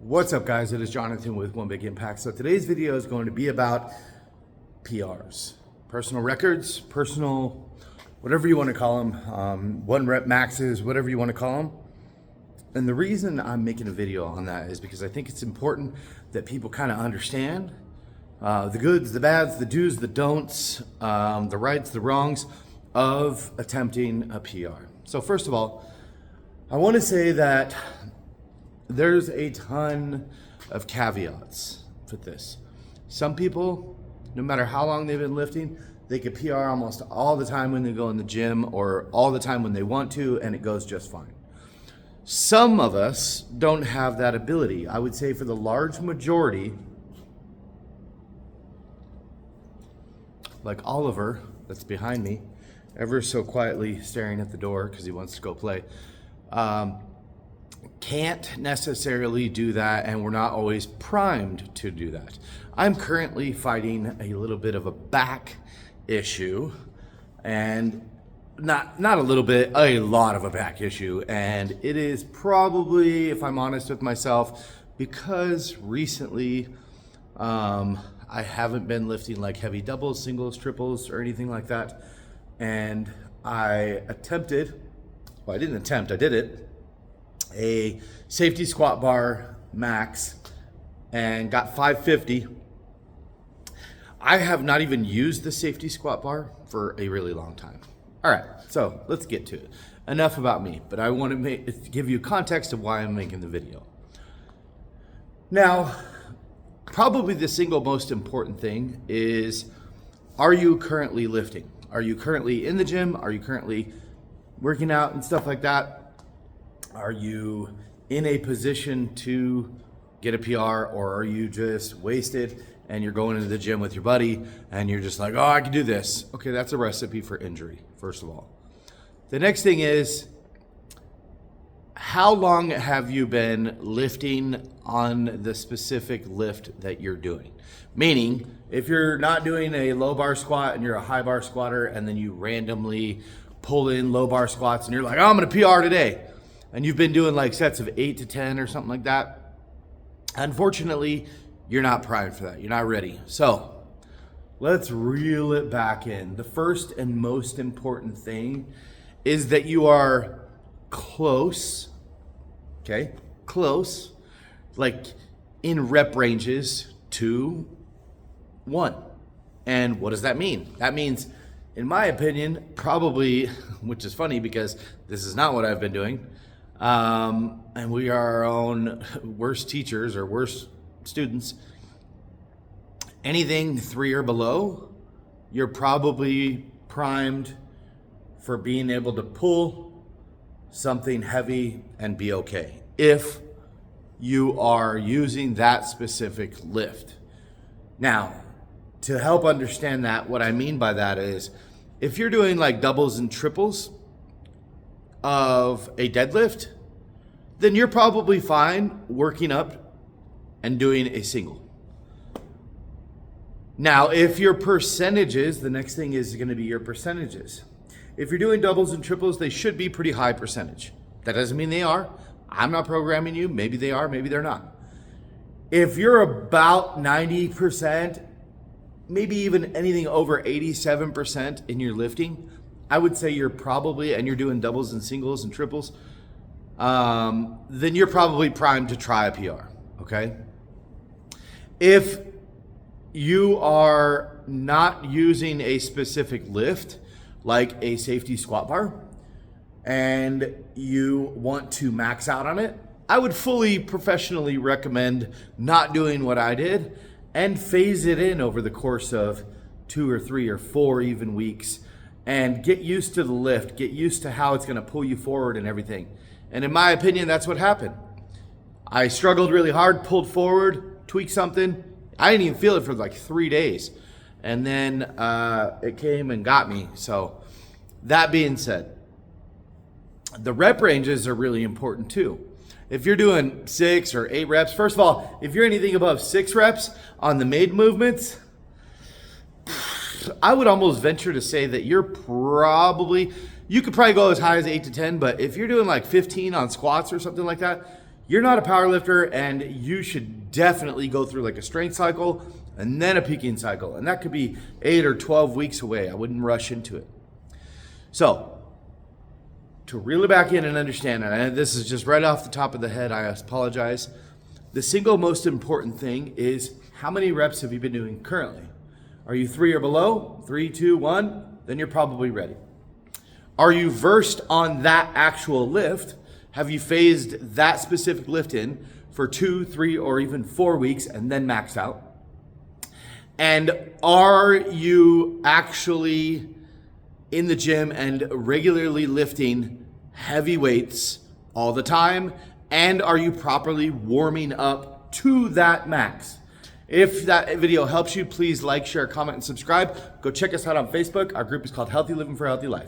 What's up, guys? It is Jonathan with One Big Impact. So today's video is going to be about PRs, personal records, personal, whatever you want to call them, one rep maxes, whatever you want to call them. And the reason I'm making a video on that is because I think it's important that people kind of understand the goods, the bads, the do's, the don'ts, the rights, the wrongs of attempting a PR. So first of all, I want to say that there's a ton of caveats with this. Some people, no matter how long they've been lifting, they can PR almost all the time when they go in the gym or all the time when they want to, and it goes just fine. Some of us don't have that ability. I would say for the large majority, like Oliver, that's behind me, ever so quietly staring at the door because he wants to go play, can't necessarily do that, and we're not always primed to do that. I'm currently fighting a little bit of a back issue, and not a little bit, a lot of a back issue, and it is probably, if I'm honest with myself, because recently I haven't been lifting like heavy doubles, singles, triples, or anything like that, and I did it, a safety squat bar max and got 550. I have not even used the safety squat bar for a really long time. All right, so let's get to it. Enough about me, but I want to give you context of why I'm making the video. Now, probably the single most important thing is, are you currently lifting? Are you currently in the gym? Are you currently working out and stuff like that? Are you in a position to get a PR, or are you just wasted and you're going into the gym with your buddy and you're just like, oh, I can do this? Okay, that's a recipe for injury, first of all. The next thing is, how long have you been lifting on the specific lift that you're doing? Meaning, if you're not doing a low bar squat and you're a high bar squatter, and then you randomly pull in low bar squats and you're like, oh, I'm gonna PR today, and you've been doing like sets of 8 to 10 or something like that, unfortunately, you're not primed for that. You're not ready. So let's reel it back in. The first and most important thing is that you are close, okay? Close, like in rep ranges to 1. And what does that mean? That means, in my opinion, probably, which is funny because this is not what I've been doing, and we are our own worst teachers or worst students. Anything 3 or below, you're probably primed for being able to pull something heavy and be okay if you are using that specific lift. Now, to help understand that, what I mean by that is, if you're doing like doubles and triples of a deadlift, then you're probably fine working up and doing a single. Now, if your percentages, the next thing is going to be your percentages. If you're doing doubles and triples, they should be pretty high percentage. That doesn't mean they are. I'm not programming you. Maybe they are, maybe they're not. If you're about 90%, maybe even anything over 87% in your lifting, I would say you're probably, and you're doing doubles and singles and triples, then you're probably primed to try a PR, okay? If you are not using a specific lift, like a safety squat bar, and you want to max out on it, I would fully professionally recommend not doing what I did and phase it in over the course of 2 or 3 or 4 even weeks, and get used to the lift, get used to how it's gonna pull you forward and everything. And in my opinion, that's what happened. I struggled really hard, pulled forward, tweaked something. I didn't even feel it for like 3 days. And then it came and got me. So that being said, the rep ranges are really important too. If you're doing 6 or 8 reps, first of all, if you're anything above 6 reps on the made movements, I would almost venture to say that you could probably go as high as 8 to 10, but if you're doing like 15 on squats or something like that, you're not a power lifter, and you should definitely go through like a strength cycle and then a peaking cycle. And that could be 8 or 12 weeks away. I wouldn't rush into it. So to reel it back in and understand, and this is just right off the top of the head, I apologize. The single most important thing is how many reps have you been doing currently? Are you 3 or below? 3, 2, 1? Then you're probably ready. Are you versed on that actual lift? Have you phased that specific lift in for 2, 3, or even 4 weeks and then maxed out? And are you actually in the gym and regularly lifting heavy weights all the time? And are you properly warming up to that max? If that video helps you, please like, share, comment, and subscribe. Go check us out on Facebook. Our group is called Healthy Living for a Healthy Life.